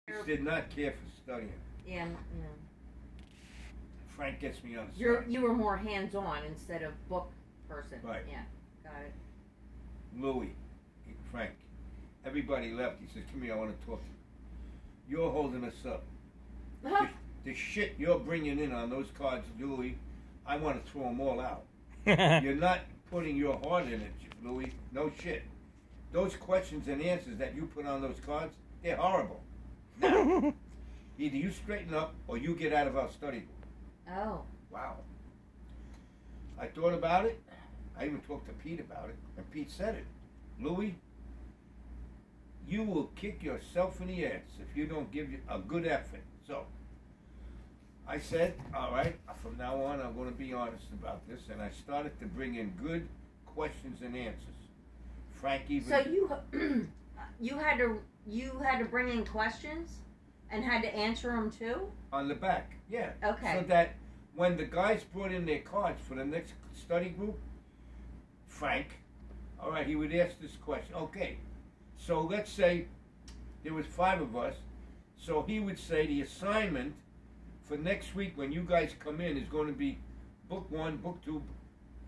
Did not care for studying. Yeah, yeah. Frank gets me on the side. You were more hands-on instead of book person. Right. Yeah, got it. Louis, Frank, everybody left. He says, come here, I want to talk to you. You're holding us up. The shit you're bringing in on those cards, Louis, I want to throw them all out. You're not putting your heart in it, Louis. No shit. Those questions and answers that you put on those cards, they're horrible. Now, either you straighten up or you get out of our study group. Oh. Wow. I thought about it. I even talked to Pete about it, and Pete said it. Louis, you will kick yourself in the ass if you don't give a good effort. So, I said, all right, from now on I'm going to be honest about this, and I started to bring in good questions and answers. Frank even... So you had to bring in questions and had to answer them too? On the back, yeah. Okay. So that when the guys brought in their cards for the next study group, Frank, all right, he would ask this question. Okay, so let's say there was 5 of us, so he would say the assignment for next week when you guys come in is going to be book 1, book 2,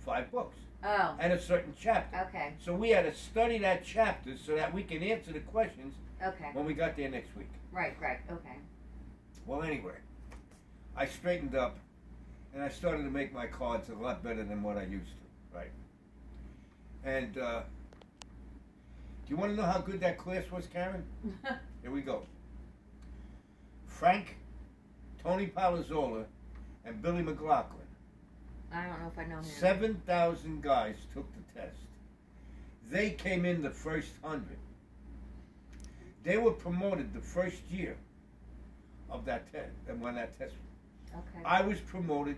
5 books. Oh. And a certain chapter. Okay. So we had to study that chapter so that we can answer the questions when we got there next week. Right, okay. Well, anyway, I straightened up and I started to make my cards a lot better than what I used to, right? And do you want to know how good that class was, Karen? Here we go. Frank, Tony Palazzola, and Billy McLaughlin. I don't know if I know him. 7,000 guys took the test. They came in the first 100. They were promoted the first year of that test, and when that test. Okay. I was promoted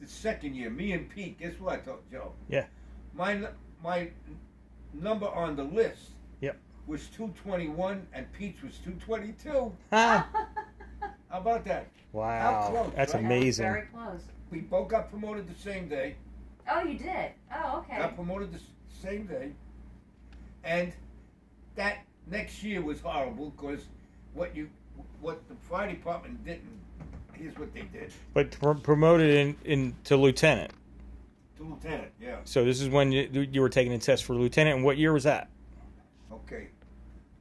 the second year. Me and Pete. Guess what I told Joe? Yeah. My number on the list. Yep. Was 221, and Pete's was 222. How about that? Wow. How close, that's right? amazing. Very close. We both got promoted the same day. Oh, you did? Oh, okay. Got promoted the same day. And that next year was horrible because what the fire department didn't, here's what they did. But promoted to lieutenant. To lieutenant, yeah. So this is when you were taking a test for lieutenant, and what year was that? Okay.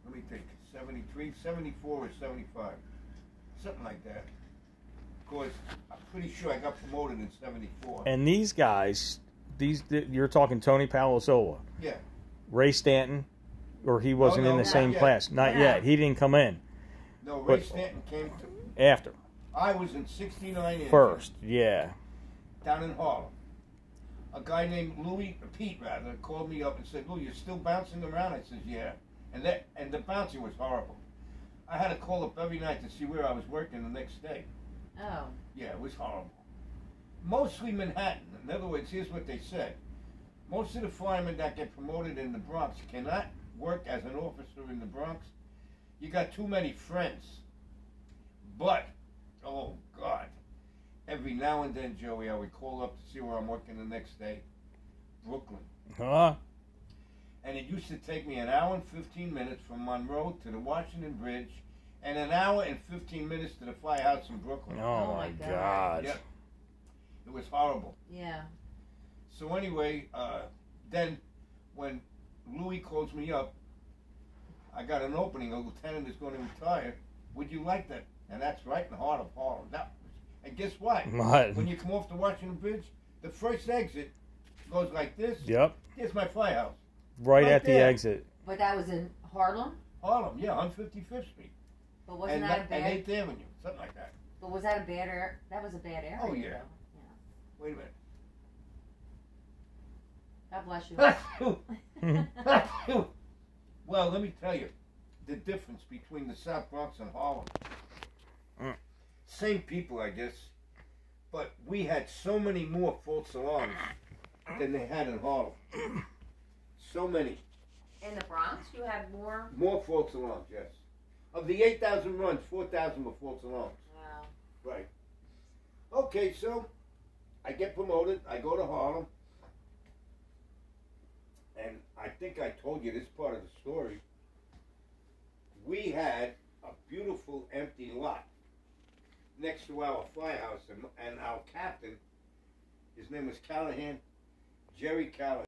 Let me think. 73, 74, or 75. Something like that. Because I'm pretty sure I got promoted in 74. And these guys, you're talking Tony Palazzola. Yeah. Ray Stanton, or he wasn't in the same class. Not yet. He didn't come in. No, Ray Stanton came to... After. I was in 69 First, yeah. Down in Harlem. A guy named Pete called me up and said, Lou, you're still bouncing around? I said, yeah. And the bouncing was horrible. I had to call up every night to see where I was working the next day. Oh. Yeah, it was horrible. Mostly Manhattan. In other words, here's what they said. Most of the firemen that get promoted in the Bronx cannot work as an officer in the Bronx. You got too many friends. But, oh God, every now and then, Joey, I would call up to see where I'm working the next day. Brooklyn. Huh? And it used to take me 1 hour and 15 minutes from Monroe to the Washington Bridge, and 1 hour and 15 minutes to the firehouse in Brooklyn. Oh my God. Yep. It was horrible. Yeah. So anyway, then when Louis calls me up, I got an opening. A lieutenant is going to retire. Would you like that? And that's right in the heart of Harlem. And guess what? When you come off the Washington Bridge, the first exit goes like this. Yep. Here's my firehouse. Right at the exit. But that was in Harlem? Harlem, yeah, on 55th Street. But wasn't that a bad... And 8th Avenue, something like that. But was that a bad area? That was a bad area. Oh, yeah. Yeah. Wait a minute. God bless you. Well, let me tell you the difference between the South Bronx and Harlem. Same people, I guess, but we had so many more false alarms than they had in Harlem. So many. In the Bronx, you had more? More false alarms, yes. Of the 8,000 runs, 4,000 were false alarms. Wow. Right. Okay, so I get promoted. I go to Harlem. And I think I told you this part of the story. We had a beautiful empty lot next to our firehouse, and our captain, his name was Callahan, Jerry Callahan.